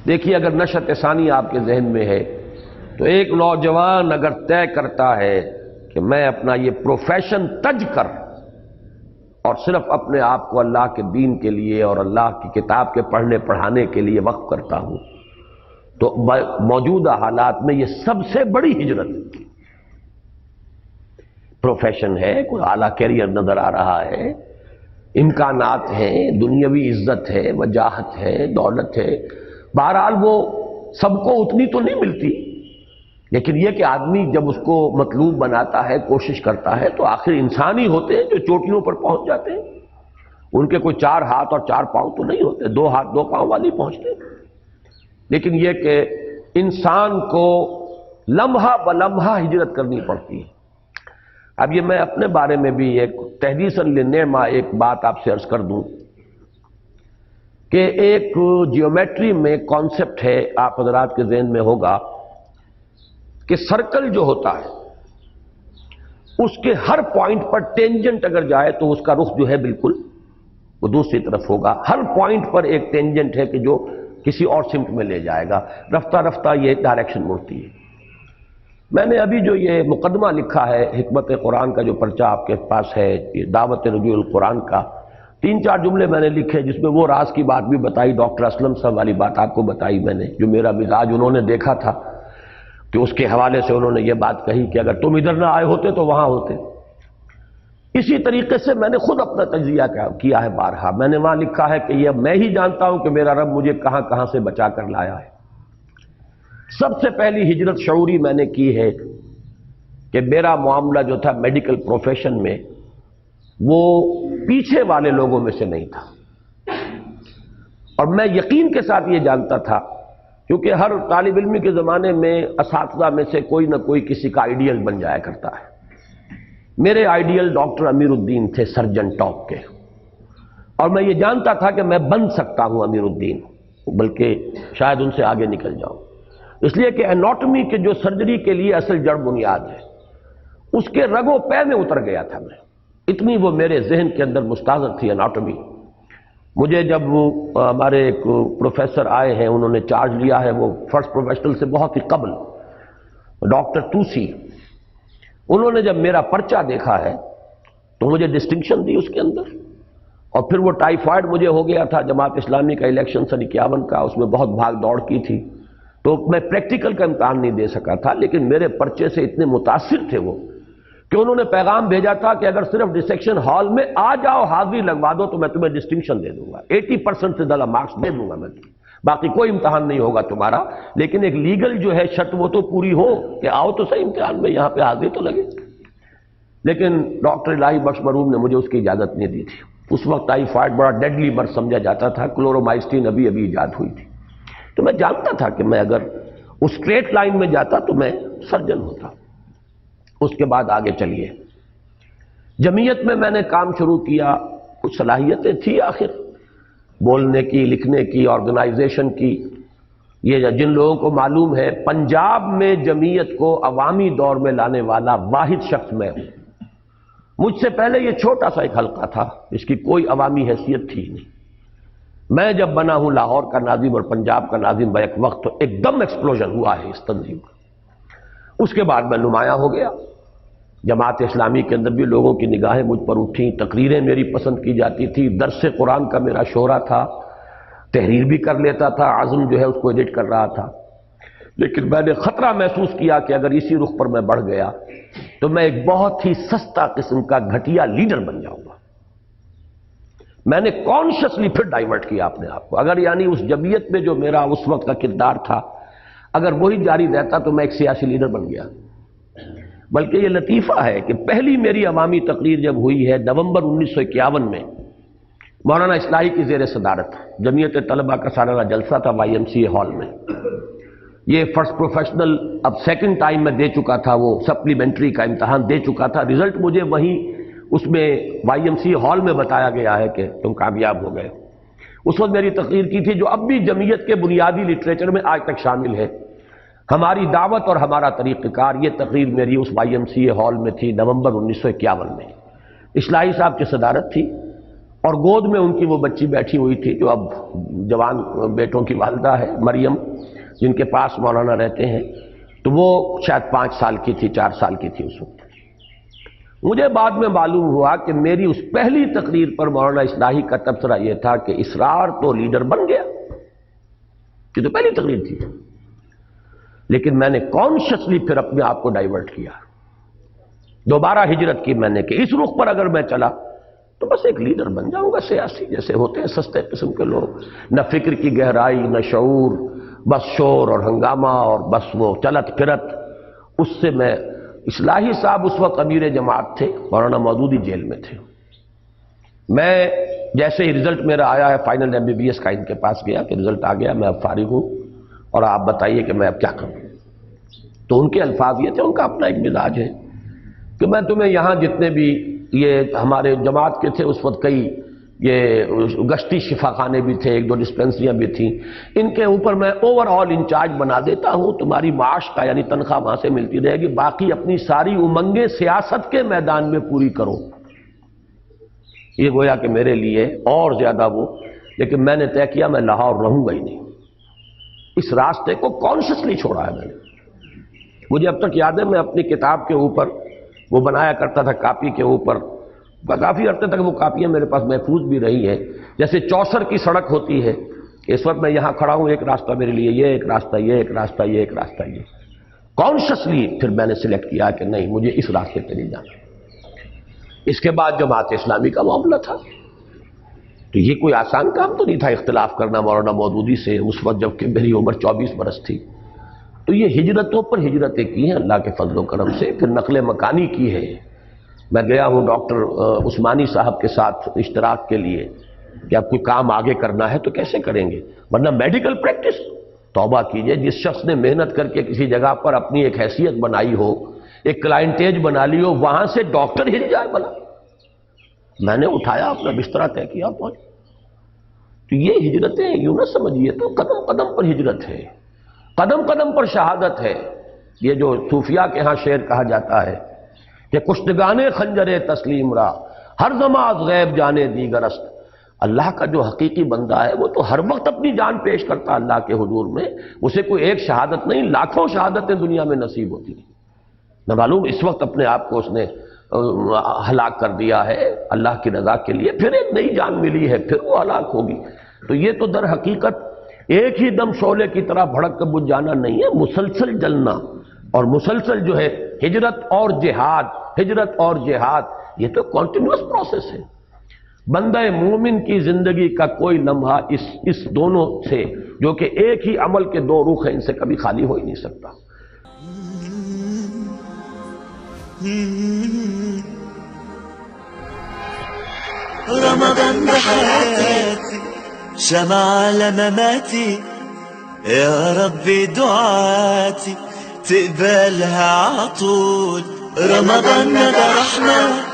دیکھیے اگر نشأۃ ثانی آپ کے ذہن میں ہے تو ایک نوجوان اگر طے کرتا ہے کہ میں اپنا یہ پروفیشن تج کر اور صرف اپنے آپ کو اللہ کے دین کے لیے اور اللہ کی کتاب کے پڑھنے پڑھانے کے لیے وقف کرتا ہوں، تو موجودہ حالات میں یہ سب سے بڑی ہجرت ہے۔ پروفیشن ہے، کوئی اعلیٰ کیریئر نظر آ رہا ہے، امکانات ہیں، دنیاوی عزت ہے، وجاہت ہے، دولت ہے، بہرحال وہ سب کو اتنی تو نہیں ملتی، لیکن یہ کہ آدمی جب اس کو مطلوب بناتا ہے، کوشش کرتا ہے، تو آخر انسان ہی ہوتے ہیں جو چوٹیوں پر پہنچ جاتے ہیں۔ ان کے کوئی 4 ہاتھ اور 4 پاؤں تو نہیں ہوتے، 2 ہاتھ 2 پاؤں والی پہنچتے ہیں۔ لیکن یہ کہ انسان کو لمحہ بلمحہ ہجرت کرنی پڑتی ہے۔ اب یہ میں اپنے بارے میں بھی ایک تحدیثاً لنعمہ ایک بات آپ سے عرض کر دوں کہ ایک جیومیٹری میں کانسیپٹ ہے، آپ حضرات کے ذہن میں ہوگا کہ سرکل جو ہوتا ہے اس کے ہر پوائنٹ پر ٹینجنٹ اگر جائے تو اس کا رخ جو ہے بالکل وہ دوسری طرف ہوگا۔ ہر پوائنٹ پر ایک ٹینجنٹ ہے کہ جو کسی اور سمت میں لے جائے گا، رفتہ رفتہ یہ ڈائریکشن مڑتی ہے۔ میں نے ابھی جو یہ مقدمہ لکھا ہے حکمت قرآن کا، جو پرچہ آپ کے پاس ہے، یہ دعوت ربیع القرآن کا، 3-4 جملے میں نے لکھے جس میں وہ راز کی بات بھی بتائی، ڈاکٹر اسلم صاحب والی بات آپ کو بتائی میں نے، جو میرا مزاج انہوں نے دیکھا تھا کہ اس کے حوالے سے انہوں نے یہ بات کہی کہ اگر تم ادھر نہ آئے ہوتے تو وہاں ہوتے۔ اسی طریقے سے میں نے خود اپنا تجزیہ کیا ہے بارہا، میں نے وہاں لکھا ہے کہ یہ میں ہی جانتا ہوں کہ میرا رب مجھے کہاں کہاں سے بچا کر لایا ہے۔ سب سے پہلی ہجرت شعوری میں نے کی ہے کہ میرا معاملہ جو تھا میڈیکل پروفیشن میں وہ پیچھے والے لوگوں میں سے نہیں تھا، اور میں یقین کے ساتھ یہ جانتا تھا کیونکہ ہر طالب علم کے زمانے میں اساتذہ میں سے کوئی نہ کوئی کسی کا آئیڈیل بن جایا کرتا ہے۔ میرے آئیڈیل ڈاکٹر امیر الدین تھے، سرجن ٹاپ کے، اور میں یہ جانتا تھا کہ میں بن سکتا ہوں امیر الدین، بلکہ شاید ان سے آگے نکل جاؤں، اس لیے کہ اناٹمی کے جو سرجری کے لیے اصل جڑ بنیاد ہے اس کے رگ و پے میں اتر گیا تھا میں، اتنی وہ میرے ذہن کے اندر مستحضر تھی اناٹمی۔ مجھے جب وہ ہمارے ایک پروفیسر آئے ہیں، انہوں نے چارج لیا ہے، وہ فرسٹ پروفیشنل سے بہت ہی قبل، ڈاکٹر توسی، انہوں نے جب میرا پرچہ دیکھا ہے تو مجھے ڈسٹنکشن دی اس کے اندر، اور پھر وہ ٹائیفائڈ مجھے ہو گیا تھا جماعت اسلامی کا الیکشن سن 51 کا، اس میں بہت بھاگ دوڑ کی تھی، تو میں پریکٹیکل کا امتحان نہیں دے سکا تھا، لیکن میرے پرچے سے اتنے متاثر تھے وہ کہ انہوں نے پیغام بھیجا تھا کہ اگر صرف ڈسیکشن ہال میں آ جاؤ، حاضری لگوا دو تو میں تمہیں ڈسٹنکشن دے دوں گا، 80% سے زیادہ مارکس دے دوں گا میں، باقی کوئی امتحان نہیں ہوگا تمہارا، لیکن ایک لیگل جو ہے شرط وہ تو پوری ہو کہ آؤ تو صحیح امتحان میں، یہاں پہ حاضری تو لگے۔ لیکن ڈاکٹر الہی بخش مرحوم نے مجھے اس کی اجازت نہیں دی تھی۔ اس وقت ٹائیفائڈ بڑا ڈیڈلی مرض سمجھا جاتا تھا، کلورومائسٹین ابھی ایجاد ہوئی تھی، تو میں جانتا تھا کہ میں اگر اس اسٹریٹ لائن میں جاتا تو میں سرجن ہوتا۔ اس کے بعد آگے چلیے، جمعیت میں نے کام شروع کیا، کچھ صلاحیتیں تھی آخر بولنے کی، لکھنے کی، آرگنائزیشن کی۔ یہ جن لوگوں کو معلوم ہے، پنجاب میں جمعیت کو عوامی دور میں لانے والا واحد شخص میں ہوں۔ مجھ سے پہلے یہ چھوٹا سا ایک حلقہ تھا، اس کی کوئی عوامی حیثیت تھی نہیں۔ میں جب بنا ہوں لاہور کا ناظم اور پنجاب کا ناظم بیک وقت، تو ایک دم ایکسپلوژن ہوا ہے اس تنظیم کا۔ اس کے بعد میں نمایاں ہو گیا، جماعت اسلامی کے اندر بھی لوگوں کی نگاہیں مجھ پر اٹھیں، تقریریں میری پسند کی جاتی تھی، درس قرآن کا میرا شہرہ تھا، تحریر بھی کر لیتا تھا، عزم جو ہے اس کو ایڈٹ کر رہا تھا۔ لیکن میں نے خطرہ محسوس کیا کہ اگر اسی رخ پر میں بڑھ گیا تو میں ایک بہت ہی سستا قسم کا گھٹیا لیڈر بن جاؤں گا۔ میں نے کانشیسلی پھر ڈائیورٹ کیا اپنے آپ کو، اگر یعنی اس جمعیت میں جو میرا اس وقت کا کردار تھا اگر وہی جاری رہتا تو میں ایک سیاسی لیڈر بن گیا۔ بلکہ یہ لطیفہ ہے کہ پہلی میری عوامی تقریر جب ہوئی ہے نومبر 1951 میں، مولانا اصلاحی کی زیر صدارت، جمعیت طلبہ کا سالانہ جلسہ تھا YMCA ہال میں۔ یہ فرسٹ پروفیشنل اب سیکنڈ ٹائم میں دے چکا تھا، وہ سپلیمنٹری کا امتحان دے چکا تھا، رزلٹ مجھے وہیں اس میں YMCA ہال میں بتایا گیا ہے کہ تم کامیاب ہو گئے۔ اس وقت میری تقریر کی تھی جو اب بھی جمعیت کے بنیادی لٹریچر میں آج تک شامل ہے، ہماری دعوت اور ہمارا طریقہ کار۔ یہ تقریر میری اس YMCA ہال میں تھی نومبر 1951 میں، اصلاحی صاحب کی صدارت تھی، اور گود میں ان کی وہ بچی بیٹھی ہوئی تھی جو اب جوان بیٹوں کی والدہ ہے، مریم، جن کے پاس مولانا رہتے ہیں، تو وہ شاید 5 سال کی تھی، 4 سال کی تھی اس وقت۔ مجھے بعد میں معلوم ہوا کہ میری اس پہلی تقریر پر مولانا اصلاحی کا تبصرہ یہ تھا کہ اسرار تو لیڈر بن گیا، یہ تو پہلی تقریر تھی، لیکن میں نے کانشیسلی پھر اپنے آپ کو ڈائیورٹ کیا، دوبارہ ہجرت کی میں نے کہ اس رخ پر اگر میں چلا تو بس ایک لیڈر بن جاؤں گا سیاسی، جیسے ہوتے ہیں سستے قسم کے لوگ، نہ فکر کی گہرائی نہ شعور، بس شور اور ہنگامہ اور بس وہ چلت پھرت۔ اس سے میں، اصلاحی صاحب اس وقت امیر جماعت تھے، مولانا مودودی جیل میں تھے، میں جیسے ہی رزلٹ میرا آیا ہے فائنل MBBS کا، ان کے پاس گیا کہ رزلٹ آ گیا، میں اب فارغ ہوں اور آپ بتائیے کہ میں اب کیا کروں۔ تو ان کے الفاظ یہ تھے، ان کا اپنا ایک مزاج ہے کہ میں تمہیں یہاں جتنے بھی یہ ہمارے جماعت کے تھے اس وقت، کئی یہ گشتی شفا خانے بھی تھے، 1-2 ڈسپینسریاں بھی تھیں، ان کے اوپر میں اوور آل انچارج بنا دیتا ہوں، تمہاری معاش کا یعنی تنخواہ وہاں سے ملتی رہے گی، باقی اپنی ساری امنگیں سیاست کے میدان میں پوری کرو۔ یہ گویا کہ میرے لیے اور زیادہ وہ، لیکن میں نے طے کیا میں لاہور رہوں گا ہی نہیں، اس راستے کو کانشیسلی چھوڑا ہے میں نے۔ مجھے اب تک یاد ہے میں اپنی کتاب کے اوپر وہ بنایا کرتا تھا، کاپی کے اوپر، کافی عرصے تک وہ کاپیاں میرے پاس محفوظ بھی رہی ہیں، جیسے چوسر کی سڑک ہوتی ہے، اس وقت میں یہاں کھڑا ہوں، ایک راستہ میرے لیے یہ، ایک راستہ یہ، ایک راستہ یہ، ایک راستہ یہ، کانشیسلی پھر میں نے سلیکٹ کیا کہ نہیں مجھے اس راستے پہ نہیں جانا۔ اس کے بعد جماعت اسلامی کا معاملہ تھا، تو یہ کوئی آسان کام تو نہیں تھا اختلاف کرنا مولانا مودودی سے، اس وقت جب کہ میری عمر 24 برس تھی۔ تو یہ ہجرتوں پر ہجرتیں کی ہیں اللہ کے فضل و کرم سے، پھر نقل مکانی کی ہے۔ میں گیا ہوں ڈاکٹر عثمانی صاحب کے ساتھ اشتراک کے لیے کہ اب کوئی کام آگے کرنا ہے تو کیسے کریں گے، ورنہ میڈیکل پریکٹس، توبہ کیجئے، جس شخص نے محنت کر کے کسی جگہ پر اپنی ایک حیثیت بنائی ہو، ایک کلائنٹیج بنا لی ہو، وہاں سے ڈاکٹر ہل جائے بنا۔ میں نے اٹھایا اپنا بسترا طے کیا پہنچ۔ تو یہ ہجرتیں یوں نہ سمجھیے، تو قدم قدم پر ہجرت ہے، قدم قدم پر شہادت ہے۔ یہ جو صوفیاء کے ہاں شعر کہا جاتا ہے کہ کشتگانے خنجر تسلیم را ہر زماں از غیب جانے دیگر است۔ اللہ کا جو حقیقی بندہ ہے وہ تو ہر وقت اپنی جان پیش کرتا اللہ کے حضور میں، اسے کوئی ایک شہادت نہیں، لاکھوں شہادتیں دنیا میں نصیب ہوتی ہیں، نہ معلوم اس وقت اپنے آپ کو اس نے ہلاک کر دیا ہے اللہ کی رضا کے لیے، پھر ایک نئی جان ملی ہے، پھر وہ ہلاک ہوگی۔ تو یہ تو در حقیقت ایک ہی دم شعلے کی طرح بھڑک کر بجھ جانا نہیں ہے، مسلسل جلنا، اور مسلسل جو ہے ہجرت اور جہاد، ہجرت اور جہاد، یہ تو کنٹینیوس پروسیس ہے۔ بندہ مومن کی زندگی کا کوئی لمحہ اس دونوں سے، جو کہ ایک ہی عمل کے دو رخ ہیں، ان سے کبھی خالی ہو ہی نہیں سکتا۔ رمضان بحياتي شمع لمماتي، يا ربي دعاتي تقبلها عطول. رمضان ده رحمة